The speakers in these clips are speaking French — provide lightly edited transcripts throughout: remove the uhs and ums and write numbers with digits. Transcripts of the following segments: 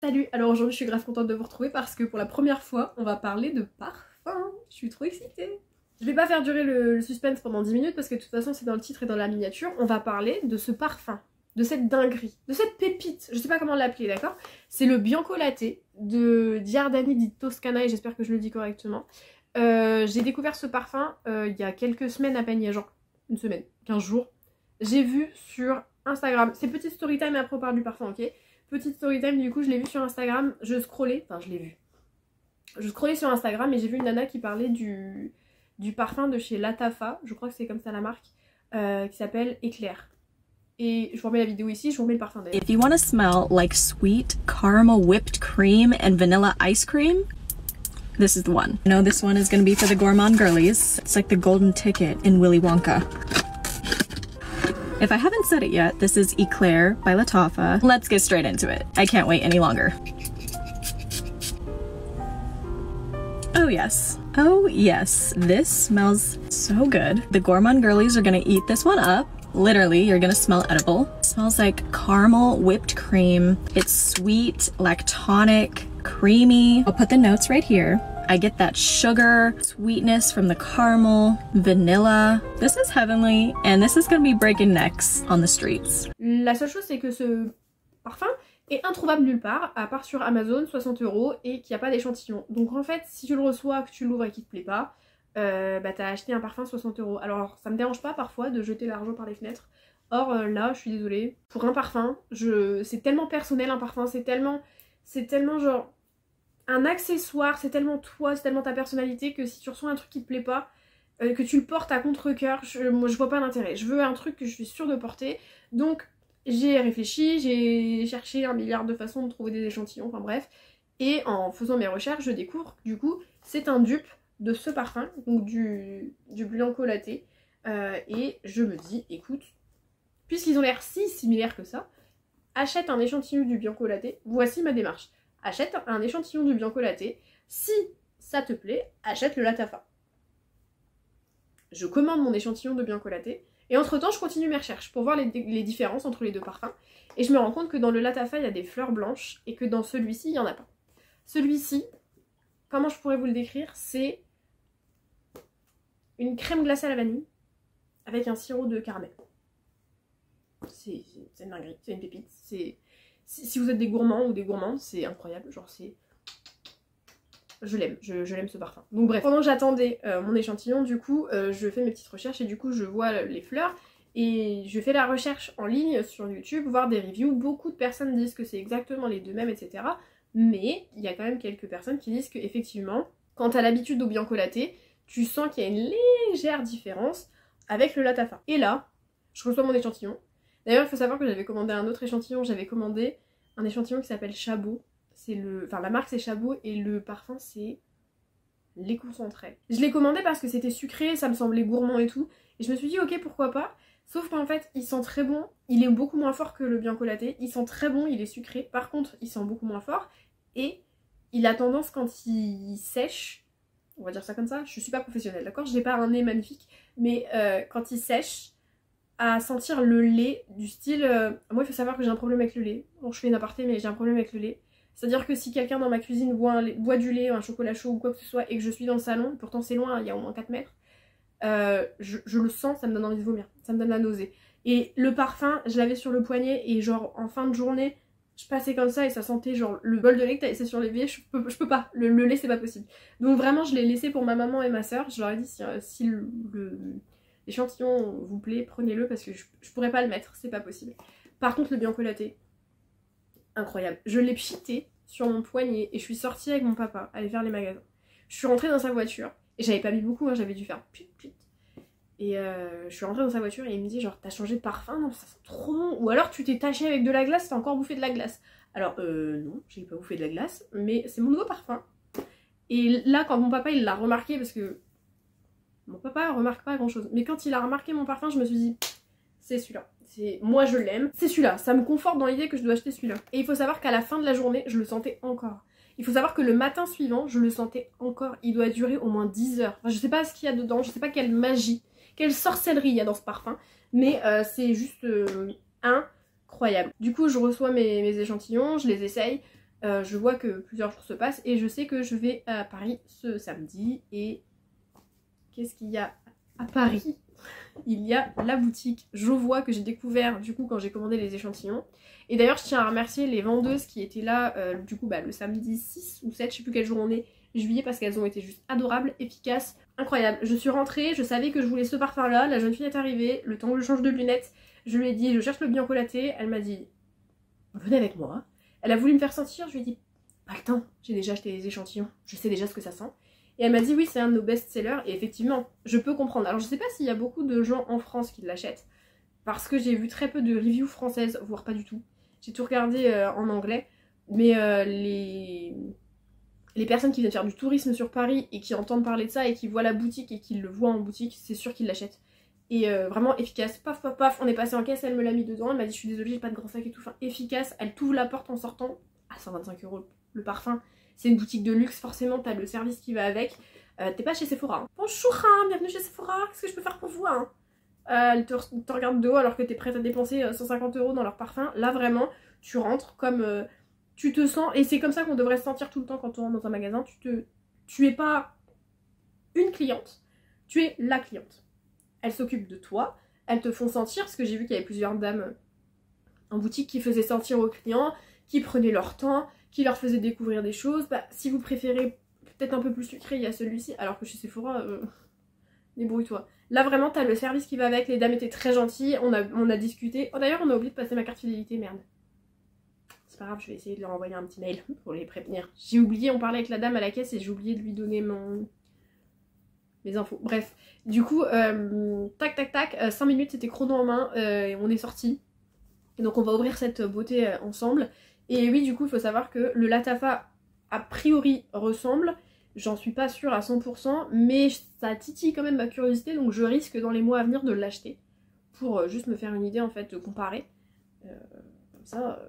Salut, alors aujourd'hui je suis grave contente de vous retrouver parce que pour la première fois on va parler de parfum. Je suis trop excitée. Je vais pas faire durer le suspense pendant 10 minutes parce que de toute façon c'est dans le titre et dans la miniature. On va parler de ce parfum, de cette dinguerie, de cette pépite, je sais pas comment l'appeler, d'accord? C'est le Bianco Latte de Giardani di Toscana et j'espère que je le dis correctement. J'ai découvert ce parfum il y a quelques semaines à peine, il y a genre une semaine, 15 jours. J'ai vu sur Instagram, c'est petite story time après on parle du parfum, ok? Petite story time, du coup je l'ai vu sur Instagram, je scrollais sur Instagram et j'ai vu une nana qui parlait du parfum de chez Latafa, je crois que c'est comme ça la marque, qui s'appelle Éclair. Et je vous remets la vidéo ici, je vous remets le parfum d'ailleurs. If you want to smell like sweet caramel whipped cream and vanilla ice cream, this is the one. I know this one is going to be for the gourmand girlies. It's like the golden ticket in Willy Wonka. If I haven't said it yet, this is Eclair by Latafa. Let's get straight into it. I can't wait any longer. Oh yes, this smells so good. The gourmand girlies are gonna eat this one up. Literally, you're gonna smell edible. It smells like caramel whipped cream. It's sweet, lactonic, creamy. I'll put the notes right here. I get that sugar, sweetness from the caramel, vanilla. This is heavenly, and this is gonna be breaking necks on the streets. La seule chose, c'est que ce parfum est introuvable nulle part, à part sur Amazon, 60 € et qu'il n'y a pas d'échantillon. Donc en fait, si tu le reçois, que tu l'ouvres et qu'il te plaît pas, bah t'as acheté un parfum 60 €. Alors ça me dérange pas parfois de jeter l'argent par les fenêtres. Or là, je suis désolée, pour un parfum, c'est tellement personnel un parfum, c'est tellement genre un accessoire, c'est tellement toi, c'est tellement ta personnalité que si tu reçois un truc qui te plaît pas, que tu le portes à contre-cœur, moi je vois pas l'intérêt. Je veux un truc que je suis sûre de porter, donc j'ai réfléchi, j'ai cherché 1 milliard de façons de trouver des échantillons, enfin bref, et en faisant mes recherches, je découvre du coup c'est un dupe de ce parfum, donc du Bianco Latte, et je me dis, écoute, puisqu'ils ont l'air si similaires que ça, achète un échantillon du Bianco Latte, voici ma démarche. Achète un échantillon du Bianco Latte, si ça te plaît, achète le Latafa. Je commande mon échantillon de Bianco Latte, et entre temps je continue mes recherches pour voir les différences entre les deux parfums, et je me rends compte que dans le Latafa il y a des fleurs blanches, et que dans celui-ci il n'y en a pas. Celui-ci, comment je pourrais vous le décrire, c'est une crème glacée à la vanille, avec un sirop de caramel. C'est une dinguerie, c'est une pépite, si vous êtes des gourmands ou des gourmandes, c'est incroyable, genre c'est... Je l'aime, je l'aime ce parfum. Donc bref, pendant que j'attendais mon échantillon, du coup, je fais mes petites recherches et du coup je vois les fleurs et je fais la recherche en ligne sur YouTube, voir des reviews. Beaucoup de personnes disent que c'est exactement les deux mêmes, etc. Mais il y a quand même quelques personnes qui disent qu'effectivement, quand t'as l'habitude au Bianco Latte, tu sens qu'il y a une légère différence avec le Latafa. Et là, je reçois mon échantillon. D'ailleurs, il faut savoir que j'avais commandé un autre échantillon, j'avais commandé un échantillon qui s'appelle Chabot. Enfin, la marque c'est Chabot et le parfum c'est les concentrés. Je l'ai commandé parce que c'était sucré, ça me semblait gourmand et tout. Et je me suis dit ok, pourquoi pas. Sauf qu'en fait, il sent très bon. Il est beaucoup moins fort que le Bianco Latte. Il sent très bon, il est sucré. Par contre, il sent beaucoup moins fort. Et il a tendance quand il sèche, on va dire ça comme ça, je suis pas professionnelle, d'accord? J'ai pas un nez magnifique. Mais quand il sèche, à sentir le lait du style... Moi il faut savoir que j'ai un problème avec le lait. Bon, je fais une aparté mais j'ai un problème avec le lait. C'est-à-dire que si quelqu'un dans ma cuisine boit du lait, un chocolat chaud ou quoi que ce soit et que je suis dans le salon, pourtant c'est loin, il y a au moins 4 mètres, je le sens, ça me donne envie de vomir, ça me donne la nausée. Et le parfum, je l'avais sur le poignet et genre en fin de journée, je passais comme ça et ça sentait genre le bol de lait que t'as laissé sur l'évier, je peux pas, le lait c'est pas possible. Donc vraiment je l'ai laissé pour ma maman et ma soeur, je leur ai dit si l'échantillon vous plaît, prenez-le parce que je pourrais pas le mettre, c'est pas possible. Par contre le Bianco Latte, incroyable. Je l'ai pchité sur mon poignet et je suis sortie avec mon papa aller faire les magasins. Je suis rentrée dans sa voiture et j'avais pas mis beaucoup, hein, j'avais dû faire put put. Et je suis rentrée dans sa voiture et il me dit genre t'as changé de parfum, non ça sent trop bon. Ou alors tu t'es taché avec de la glace, t'as encore bouffé de la glace. Alors non, j'ai pas bouffé de la glace, mais c'est mon nouveau parfum. Et là quand mon papa il l'a remarqué, parce que mon papa remarque pas grand chose, mais quand il a remarqué mon parfum je me suis dit c'est celui-là. Moi je l'aime, c'est celui-là, ça me conforte dans l'idée que je dois acheter celui-là. Et il faut savoir qu'à la fin de la journée, je le sentais encore. Il faut savoir que le matin suivant, je le sentais encore. Il doit durer au moins 10 heures. Enfin, je sais pas ce qu'il y a dedans, je sais pas quelle magie, quelle sorcellerie il y a dans ce parfum, mais c'est juste incroyable. Du coup, je reçois mes échantillons, je les essaye. Je vois que plusieurs jours se passent et je sais que je vais à Paris ce samedi. Et qu'est-ce qu'il y a à Paris? Il y a la boutique Jovois que j'ai découvert du coup quand j'ai commandé les échantillons. Et d'ailleurs je tiens à remercier les vendeuses qui étaient là du coup le samedi 6 ou 7, je sais plus quel jour on est, juillet, parce qu'elles ont été juste adorables, efficaces, incroyables. Je suis rentrée, je savais que je voulais ce parfum là, la jeune fille est arrivée, le temps que je change de lunettes, je lui ai dit je cherche le Bianco Latte, elle m'a dit venez avec moi. Elle a voulu me faire sentir, je lui ai dit pas le temps, j'ai déjà acheté les échantillons, je sais déjà ce que ça sent. Et elle m'a dit oui c'est un de nos best-sellers et effectivement je peux comprendre. Alors je sais pas s'il y a beaucoup de gens en France qui l'achètent parce que j'ai vu très peu de reviews françaises, voire pas du tout. J'ai tout regardé en anglais, mais les personnes qui viennent faire du tourisme sur Paris et qui entendent parler de ça et qui voient la boutique et qui le voient en boutique, c'est sûr qu'ils l'achètent. Et vraiment efficace, paf paf paf, on est passé en caisse, elle me l'a mis dedans, elle m'a dit je suis désolée j'ai pas de grand sac et tout, enfin efficace, elle t'ouvre la porte en sortant, à 125 € le parfum. C'est une boutique de luxe, forcément t'as le service qui va avec. T'es pas chez Sephora. Hein. Bonjour, hein, bienvenue chez Sephora, qu'est-ce que je peux faire pour vous hein? Elle te regarde de haut alors que t'es prête à dépenser 150 € dans leur parfum. Là vraiment, tu rentres comme tu te sens, et c'est comme ça qu'on devrait se sentir tout le temps quand on rentre dans un magasin. Tu es pas une cliente, tu es la cliente. Elles s'occupent de toi, elles te font sentir, parce que j'ai vu qu'il y avait plusieurs dames en boutique qui faisaient sentir aux clients, qui prenaient leur temps, qui leur faisaient découvrir des choses. Bah, si vous préférez peut-être un peu plus sucré, il y a celui-ci, alors que chez Sephora, débrouille-toi. Là vraiment, t'as le service qui va avec, les dames étaient très gentilles, on a discuté. Oh d'ailleurs, on a oublié de passer ma carte fidélité, merde. C'est pas grave, je vais essayer de leur envoyer un petit mail pour les prévenir. J'ai oublié, on parlait avec la dame à la caisse et j'ai oublié de lui donner mes infos. Bref, du coup, tac tac tac, 5 minutes, c'était chrono en main, et on est sortis. Et donc on va ouvrir cette beauté ensemble. Et oui, du coup, il faut savoir que le Latafa, a priori, ressemble. J'en suis pas sûre à 100%, mais ça titille quand même ma curiosité, donc je risque dans les mois à venir de l'acheter. Pour juste me faire une idée, en fait, de comparer. Comme ça,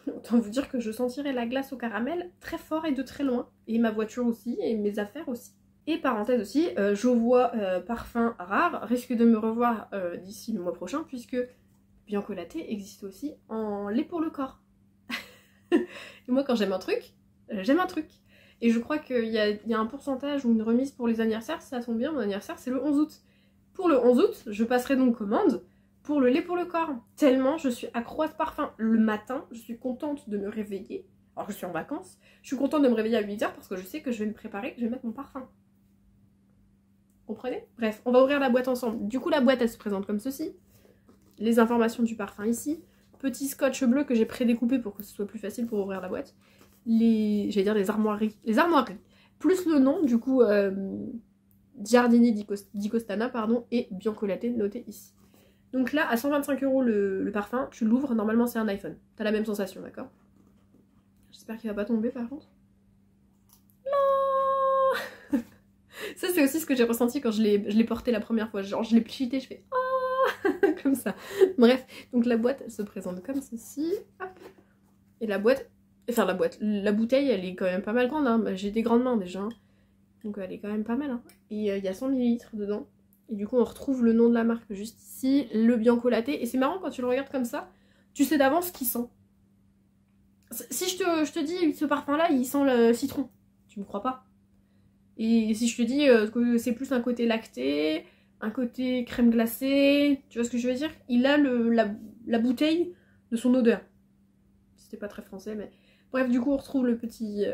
autant vous dire que je sentirai la glace au caramel très fort et de très loin. Et ma voiture aussi, et mes affaires aussi. Et parenthèse aussi, Jovois parfum rare risque de me revoir d'ici le mois prochain, puisque Bianco Latte existe aussi en lait pour le corps. Et moi quand j'aime un truc, j'aime un truc. Et je crois qu'il y a un pourcentage ou une remise pour les anniversaires, ça tombe bien, mon anniversaire c'est le 11 août. Pour le 11 août, je passerai donc commande pour le lait pour le corps. Tellement je suis accro à ce parfum. Le matin, je suis contente de me réveiller, alors que je suis en vacances, je suis contente de me réveiller à 8 h parce que je sais que je vais me préparer, que je vais mettre mon parfum. Comprenez? Bref, on va ouvrir la boîte ensemble. Du coup, la boîte, elle se présente comme ceci. Les informations du parfum ici. Petit scotch bleu que j'ai pré-découpé pour que ce soit plus facile pour ouvrir la boîte. J'allais dire les armoiries. Les armoiries. Plus le nom, du coup, Giardini di Costana, pardon, et Bianco Latte noté ici. Donc là, à 125 € le parfum, tu l'ouvres, normalement c'est un iPhone. T'as la même sensation, d'accord? J'espère qu'il va pas tomber par contre. Non. Ça c'est aussi ce que j'ai ressenti quand je l'ai porté la première fois. Genre je l'ai pchité, je fais oh comme ça. Bref, donc la boîte elle se présente comme ceci. Hop. Et la bouteille elle est quand même pas mal grande. Hein. J'ai des grandes mains déjà. Hein. Donc elle est quand même pas mal. Hein. Et il y a 100 ml dedans. Et du coup on retrouve le nom de la marque juste ici, le Bianco Latte. Et c'est marrant quand tu le regardes comme ça, tu sais d'avance ce qu'il sent. Si je te dis ce parfum là il sent le citron, tu me crois pas? Et si je te dis que c'est plus un côté lacté, un côté crème glacée, tu vois ce que je veux dire? Il a la bouteille de son odeur. C'était pas très français mais... Bref, du coup on retrouve le petit...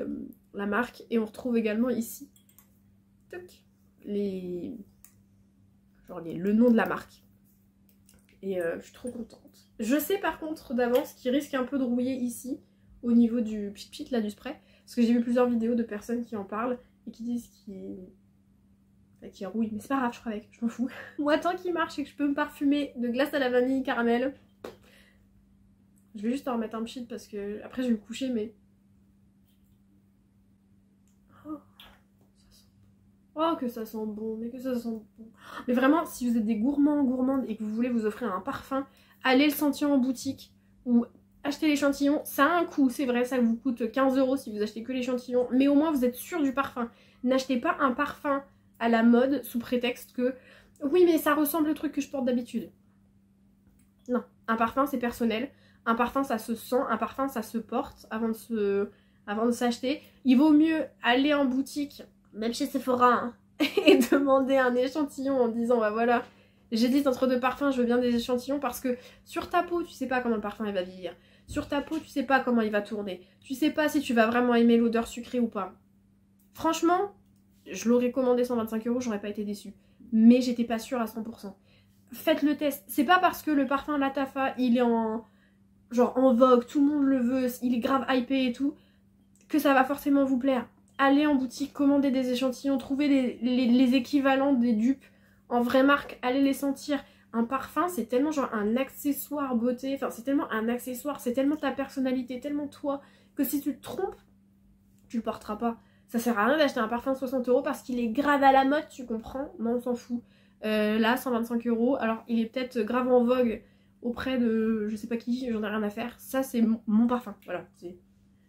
la marque et on retrouve également ici toc, le nom de la marque. Et je suis trop contente. Je sais par contre d'avance qu'il risque un peu de rouiller ici, au niveau du pchit là du spray. Parce que j'ai vu plusieurs vidéos de personnes qui en parlent et qui disent qu'il rouille. Mais c'est pas grave, je crois avec, je m'en fous. Moi tant qu'il marche et que je peux me parfumer de glace à la vanille caramel. Je vais juste en remettre un pchit parce que après je vais me coucher mais... Oh que ça sent bon, mais que ça sent bon. Mais vraiment, si vous êtes des gourmands, gourmandes et que vous voulez vous offrir un parfum, allez le sentir en boutique ou achetez l'échantillon. Ça a un coût, c'est vrai, ça vous coûte 15 € si vous achetez que l'échantillon, mais au moins vous êtes sûr du parfum. N'achetez pas un parfum à la mode sous prétexte que oui mais ça ressemble au truc que je porte d'habitude. Non, un parfum c'est personnel, un parfum ça se sent, un parfum ça se porte avant de se avant de s'acheter. Il vaut mieux aller en boutique, même chez Sephora, hein, et demander un échantillon en disant bah voilà, j'hésite entre deux parfums, je veux bien des échantillons, parce que sur ta peau, tu sais pas comment le parfum il va vieillir. Sur ta peau, tu sais pas comment il va tourner. Tu sais pas si tu vas vraiment aimer l'odeur sucrée ou pas. Franchement, je l'aurais commandé 125 €, j'aurais pas été déçue. Mais j'étais pas sûre à 100%. Faites le test. C'est pas parce que le parfum Lattafa, il est en vogue, tout le monde le veut, il est grave hypé et tout, que ça va forcément vous plaire. Allez en boutique, commandez des échantillons, trouvez les équivalents des dupes en vraie marque, allez les sentir. Un parfum, c'est tellement genre un accessoire beauté, enfin c'est tellement un accessoire, c'est tellement ta personnalité, tellement toi, que si tu te trompes, tu le porteras pas. Ça sert à rien d'acheter un parfum de 60 € parce qu'il est grave à la mode, tu comprends? Non, on s'en fout. Là, 125 €, alors il est peut-être grave en vogue auprès de je sais pas qui, j'en ai rien à faire. Ça, c'est mon parfum, voilà.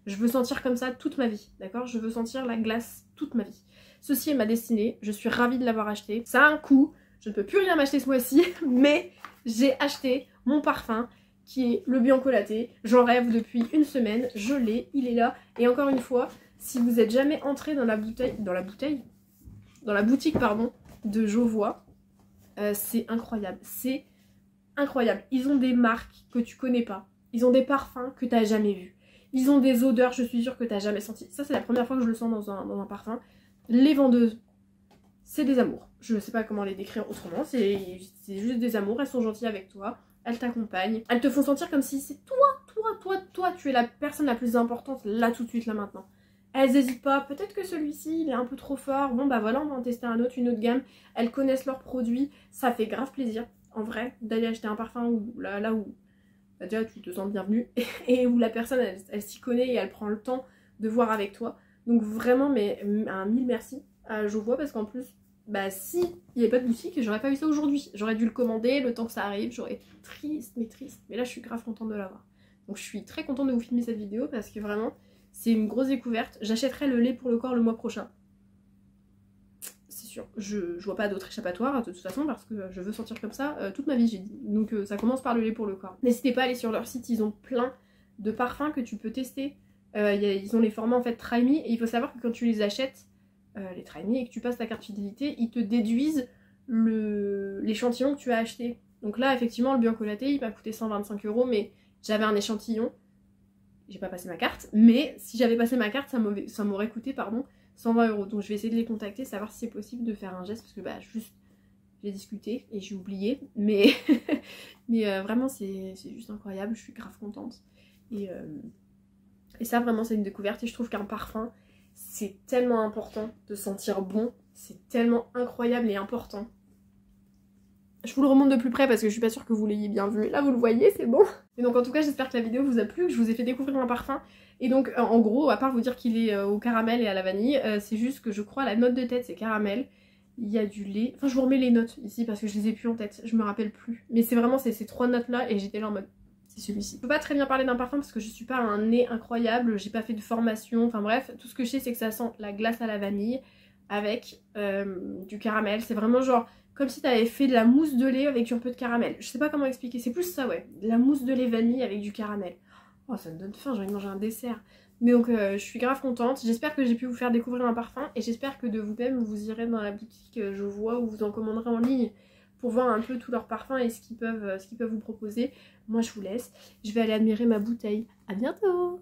Je veux sentir comme ça toute ma vie, d'accord? Je veux sentir la glace toute ma vie. Ceci est ma destinée, je suis ravie de l'avoir acheté. Ça a un coût, je ne peux plus rien m'acheter ce mois-ci, mais j'ai acheté mon parfum qui est le Bianco Latte. J'en rêve depuis une semaine, je l'ai, il est là. Et encore une fois, si vous n'êtes jamais entré dans la boutique de Jovois, c'est incroyable, c'est incroyable. Ils ont des marques que tu connais pas, ils ont des parfums que tu n'as jamais vus, ils ont des odeurs, je suis sûre que tu n'as jamais senti. Ça, c'est la première fois que je le sens dans un parfum. Les vendeuses, c'est des amours. Je sais pas comment les décrire autrement, c'est juste des amours, elles sont gentilles avec toi, elles t'accompagnent, elles te font sentir comme si c'est toi, tu es la personne la plus importante là tout de suite, là maintenant. Elles n'hésitent pas, peut-être que celui-ci il est un peu trop fort, bon bah voilà on va en tester un autre, une autre gamme. Elles connaissent leurs produits, ça fait grave plaisir en vrai d'aller acheter un parfum où, là où bah déjà tu te sens bienvenue et où la personne elle s'y connaît et elle prend le temps de voir avec toi. Donc vraiment mais un mille merci à Jovois parce qu'en plus bah si il n'y avait pas de boutique j'aurais pas eu ça aujourd'hui. J'aurais dû le commander, le temps que ça arrive, j'aurais été triste. Mais là je suis grave contente de l'avoir. Donc je suis très contente de vous filmer cette vidéo parce que vraiment c'est une grosse découverte. J'achèterai le lait pour le corps le mois prochain. C'est sûr. Je vois pas d'autre échappatoire de toute façon parce que je veux sentir comme ça toute ma vie j'ai dit. Donc ça commence par le lait pour le corps. N'hésitez pas à aller sur leur site, ils ont plein de parfums que tu peux tester. Ils ont les formats en fait Try Me et il faut savoir que quand tu les achètes, les Try Me et que tu passes ta carte fidélité, ils te déduisent l'échantillon que tu as acheté. Donc là effectivement le Bianco Latte il m'a coûté 125 € mais j'avais un échantillon. J'ai pas passé ma carte, mais si j'avais passé ma carte, ça m'aurait coûté, pardon, 120 €. Donc je vais essayer de les contacter, savoir si c'est possible de faire un geste, parce que bah juste, j'ai discuté et j'ai oublié, mais, vraiment c'est juste incroyable, je suis grave contente. Et ça vraiment c'est une découverte et je trouve qu'un parfum, c'est tellement important de sentir bon, c'est tellement incroyable et important. Je vous le remonte de plus près parce que je suis pas sûre que vous l'ayez bien vu. Là vous le voyez, c'est bon. Et donc en tout cas j'espère que la vidéo vous a plu, que je vous ai fait découvrir un parfum. Et donc en gros, à part vous dire qu'il est au caramel et à la vanille, c'est juste que je crois la note de tête c'est caramel. Il y a du lait. Enfin je vous remets les notes ici parce que je les ai plus en tête, je me rappelle plus. Mais c'est vraiment ces trois notes là et j'étais là en mode c'est celui-ci. Je peux pas très bien parler d'un parfum parce que je suis pas un nez incroyable, j'ai pas fait de formation, enfin bref. Tout ce que je sais c'est que ça sent la glace à la vanille avec du caramel. C'est vraiment genre comme si t'avais fait de la mousse de lait avec un peu de caramel. Je sais pas comment expliquer, c'est plus ça ouais. De la mousse de lait vanille avec du caramel. Oh ça me donne faim, j'ai envie de manger un dessert. Mais donc je suis grave contente. J'espère que j'ai pu vous faire découvrir un parfum. Et j'espère que de vous-même vous irez dans la boutique Jovois ou vous en commanderez en ligne pour voir un peu tous leurs parfums et ce qu'ils peuvent vous proposer. Moi je vous laisse. Je vais aller admirer ma bouteille. À bientôt!